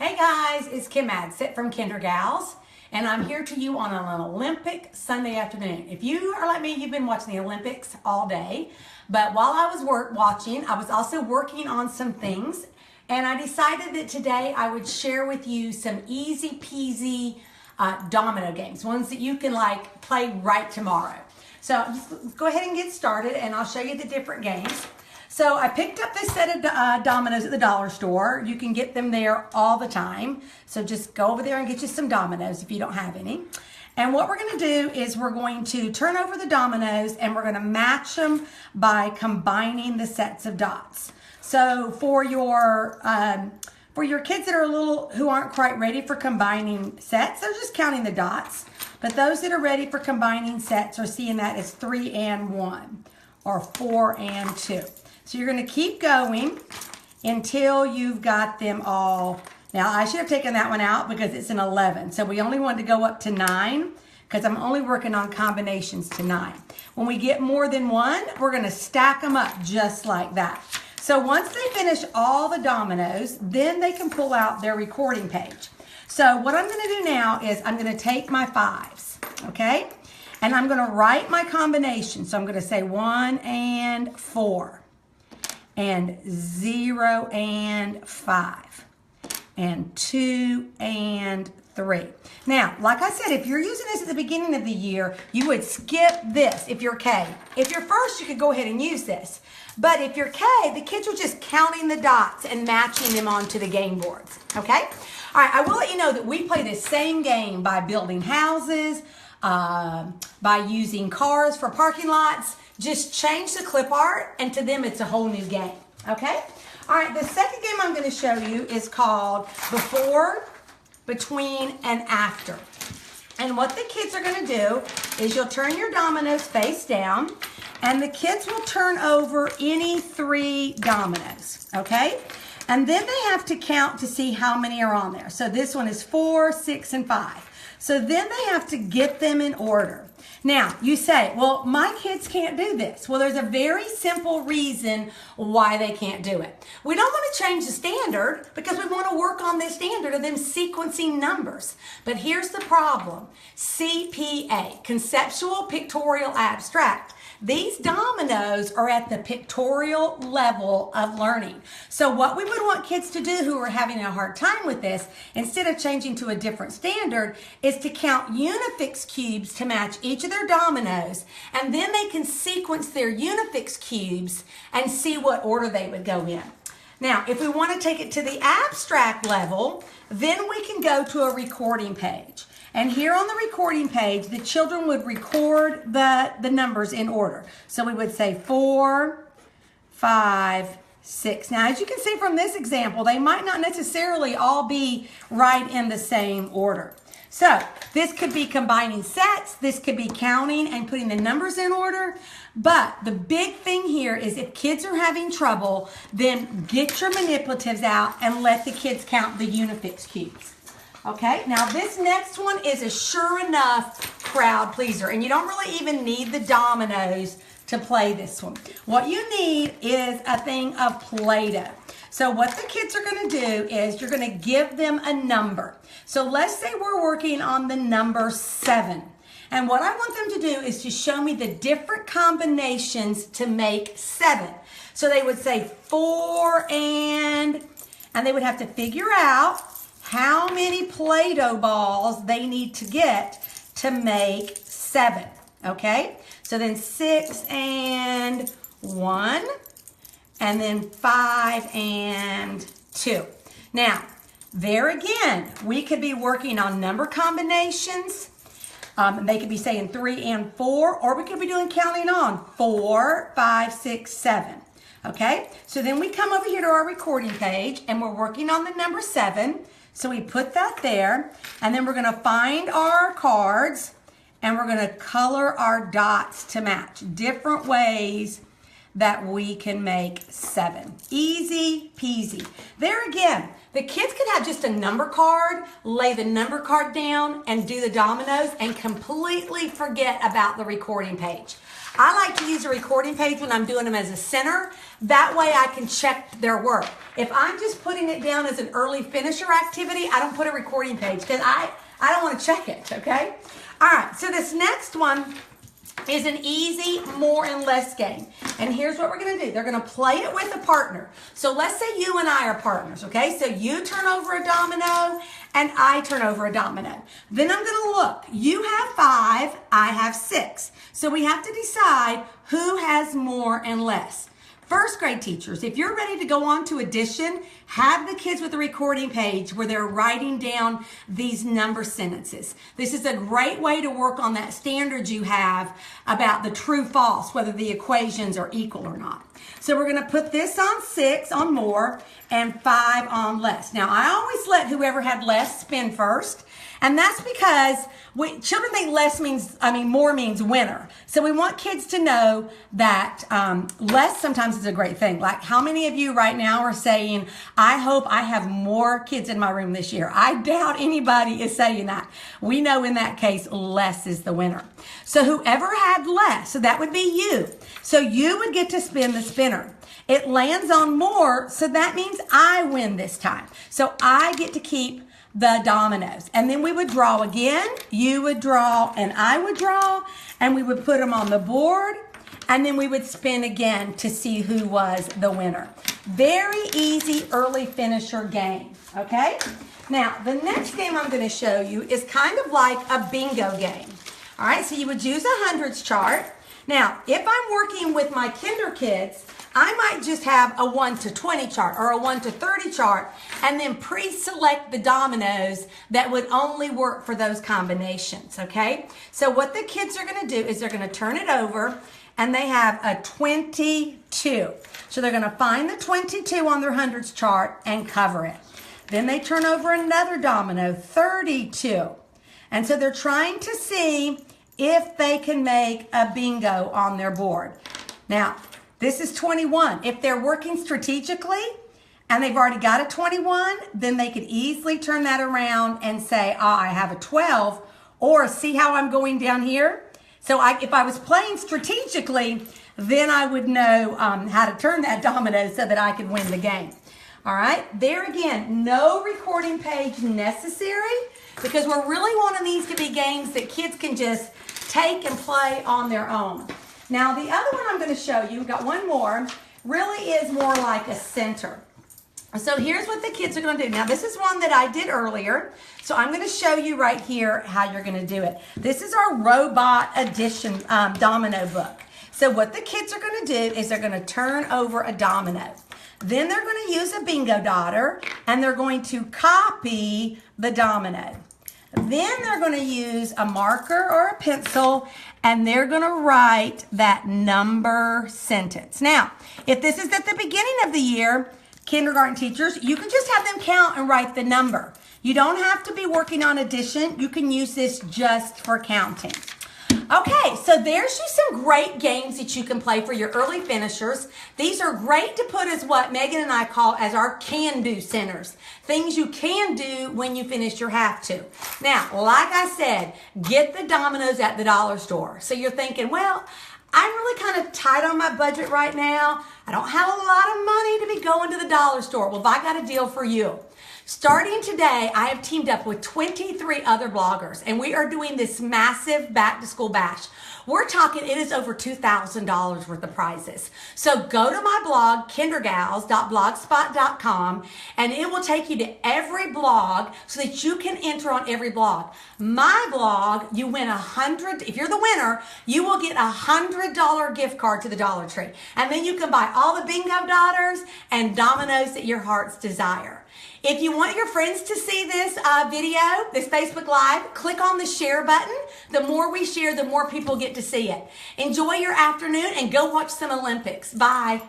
Hey guys, it's Kim Adsit from KinderGals, and I'm here to you on an Olympic Sunday afternoon. If you are like me, you've been watching the Olympics all day, but while I was watching, I was also working on some things, and I decided that today I would share with you some easy peasy domino games, ones that you can play right tomorrow. So just go ahead and get started, and I'll show you the different games. So I picked up this set of dominoes at the dollar store. You can get them there all the time. So just go over there and get you some dominoes if you don't have any. And what we're going to do is we're going to turn over the dominoes and we're going to match them by combining the sets of dots. So for your kids that are who aren't quite ready for combining sets, they're just counting the dots. But those that are ready for combining sets are seeing that as 3 and 1 or 4 and 2. So you're going to keep going until you've got them all. Now, I should have taken that one out because it's an 11. So we only want to go up to 9 because I'm only working on combinations to 9. When we get more than one, we're going to stack them up just like that. So once they finish all the dominoes, then they can pull out their recording page. So what I'm going to do now is I'm going to take my 5s, okay? And I'm going to write my combination. So I'm going to say 1 and 4. And 0 and 5 and 2 and 3. Now, like I said, if you're using this at the beginning of the year, you would skip this if you're K. If you're first, you could go ahead and use this. But if you're K, the kids are just counting the dots and matching them onto the game boards, okay? All right, I will let you know that we play this same game by building houses, by using cars for parking lots. Just change the clip art, and to them, it's a whole new game, okay? All right, the second game I'm going to show you is called Before, Between, and After. And what the kids are going to do is you'll turn your dominoes face down, and the kids will turn over any 3 dominoes, okay? And then they have to count to see how many are on there. So this one is 4, 6, and 5. So then they have to get them in order. Now, you say, well, my kids can't do this. Well, there's a very simple reason why they can't do it. We don't want to change the standard because we want to work on the standard of them sequencing numbers. But here's the problem. CPA, Conceptual Pictorial Abstract. These dominoes are at the pictorial level of learning. So what we would want kids to do who are having a hard time with this, instead of changing to a different standard, is to count unifix cubes to match each of their dominoes, and then they can sequence their unifix cubes and see what order they would go in. Now, if we want to take it to the abstract level, then we can go to a recording page. And here on the recording page, the children would record the numbers in order. So we would say 4, 5, 6. Now, as you can see from this example, they might not necessarily all be right in the same order. So this could be combining sets. This could be counting and putting the numbers in order. But the big thing here is if kids are having trouble, then get your manipulatives out and let the kids count the unifix cubes. Okay, now this next one is a sure enough crowd pleaser, and you don't really even need the dominoes to play this one. What you need is a thing of Play-Doh. So what the kids are going to do is you're going to give them a number. So let's say we're working on the number 7. And what I want them to do is to show me the different combinations to make 7. So they would say 4 and they would have to figure out how many Play-Doh balls they need to get to make 7, okay? So then 6 and 1, and then 5 and 2. Now, there again, we could be working on number combinations. They could be saying 3 and 4, or we could be doing counting on 4, 5, 6, 7. Okay, so then we come over here to our recording page, and we're working on the number 7. So we put that there, and then we're going to find our cards, and we're going to color our dots to match. Different ways that we can make 7. Easy peasy. There again, the kids could have just a number card, lay the number card down, and do the dominoes, and completely forget about the recording page. I like to use a recording page when I'm doing them as a center. That way I can check their work. If I'm just putting it down as an early finisher activity, I don't put a recording page because I don't want to check it, okay? All right, so this next one is an easy more and less game. And here's what we're going to do. They're going to play it with a partner. So let's say you and I are partners, okay? So you turn over a domino and I turn over a domino. Then I'm going to look. You have 5, I have 6. So we have to decide who has more and less. First grade teachers, if you're ready to go on to addition, have the kids with a recording page where they're writing down these number sentences. This is a great way to work on that standard you have about the true false, whether the equations are equal or not. So we're going to put this on 6 on more and 5 on less. Now I always let whoever had less spin first. And that's because children think more means winner. So we want kids to know that less sometimes is a great thing. Like how many of you right now are saying, I hope I have more kids in my room this year? I doubt anybody is saying that. We know in that case, less is the winner. So whoever had less, so that would be you. So you would get to spin the spinner. It lands on more, so that means I win this time. So I get to keep the dominoes. And then we would draw again. You would draw and I would draw, and we would put them on the board, and then we would spin again to see who was the winner. Very easy early finisher game, okay? Now, the next game I'm going to show you is kind of like a bingo game. All right, so you would use a hundreds chart. Now, if I'm working with my kinder kids, I might just have a 1 to 20 chart or a 1 to 30 chart and then pre-select the dominoes that would only work for those combinations, okay? So what the kids are going to do is they're going to turn it over and they have a 22. So they're going to find the 22 on their hundreds chart and cover it. Then they turn over another domino, 32. And so they're trying to see if they can make a bingo on their board. Now, this is 21. If they're working strategically and they've already got a 21, then they could easily turn that around and say, I have a 12, or see how I'm going down here? So if I was playing strategically, then I would know how to turn that domino so that I could win the game. All right, there again, no recording page necessary because we're really wanting these to be games that kids can just take and play on their own. Now, the other one I'm going to show you, we've got one more, really is more like a center. So here's what the kids are going to do. Now, this is one that I did earlier. So I'm going to show you right here how you're going to do it. This is our robot addition domino book. So what the kids are going to do is they're going to turn over a domino. Then they're going to use a bingo daughter and they're going to copy the domino. Then they're going to use a marker or a pencil and they're going to write that number sentence. Now, if this is at the beginning of the year, kindergarten teachers, you can just have them count and write the number. You don't have to be working on addition. You can use this just for counting. Okay, so there's just some great games that you can play for your early finishers. These are great to put as what Megan and I call as our can-do centers. Things you can do when you finish your have to. Now, like I said, get the dominoes at the dollar store. So you're thinking, well, I'm really kind of tight on my budget right now. I don't have a lot of money to be going to the dollar store. Well, I got a deal for you. Starting today, I have teamed up with 23 other bloggers, and we are doing this massive back-to-school bash. We're talking, it is over $2,000 worth of prizes. So go to my blog, KinderGals.blogspot.com, and it will take you to every blog so that you can enter on every blog. My blog, you win if you're the winner, you will get a $100 gift card to the Dollar Tree. And then you can buy all the bingo daughters and dominoes that your hearts desire. If you want your friends to see this video, this Facebook Live, click on the share button. The more we share, the more people get to see it. Enjoy your afternoon and go watch some Olympics. Bye.